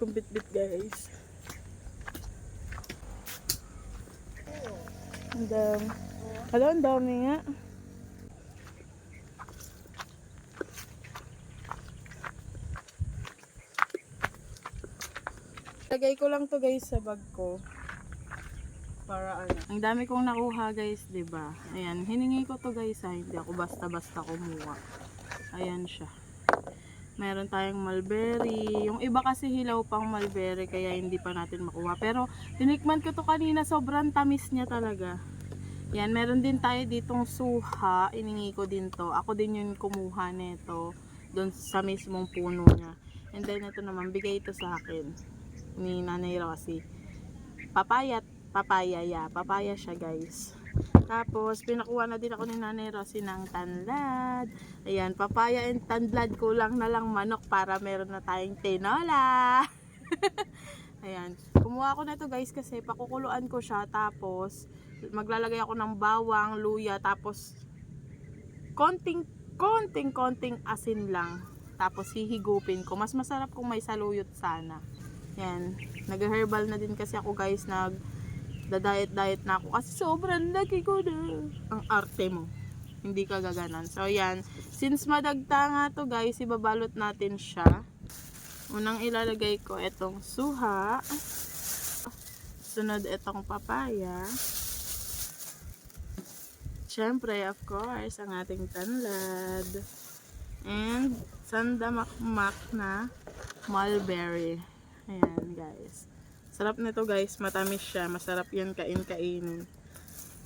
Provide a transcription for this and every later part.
Kumbit-bit guys. Ang dami. Hala, ang dami nga. Lagay ko lang to guys sa bag ko. Para ano. Ang dami kong nakuha guys, 'di ba? Ayan, hiningi ko to guys, ha? Hindi ako basta-basta kumuha. Ayan siya. Meron tayong mulberry. Yung iba kasi hilaw pang mulberry kaya hindi pa natin makuha. Pero tinikman ko to kanina, sobrang tamis niya talaga. Yan, meron din tayo ditong suha. Iningi ko din to. Ako din yung kumuha nito doon sa mismong puno niya. And then ito naman, bigay ito sa akin ni Nanay Rosie. Papaya siya guys. Tapos pinakuha na din ako ni Nanay Rosie ng tanlad. Ayan, papaya and tanlad, kulang na lang manok para meron na tayong tinola. Ayan, kumuha ko na ito guys kasi pakukuluan ko siya, tapos maglalagay ako ng bawang, luya, tapos konting asin lang, tapos hihigupin ko. Mas masarap kung may saluyot sana. Yan, nag-herbal na din kasi ako guys, nag-diet na ako kasi sobrang laki ko na. Ang arte mo, hindi ka gaganan. So yan, since madagta nga to guys, ibabalot natin siya. Unang ilalagay ko itong suha, sunod itong papaya, syempre of course ang ating tanlad, and sandamakmak na mulberry. Ayan guys, sarap nito guys, matamis siya, masarap yan kainin,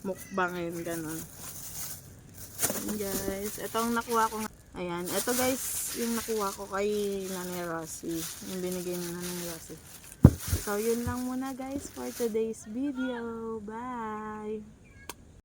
mukbangin, ganon. Ayan guys, itong nakuha ko, ayan, ito guys yung nakuha ko kay Nanay Rosie, yung binigay ni Nanay Rosie. So yun lang muna guys for today's video. Bye!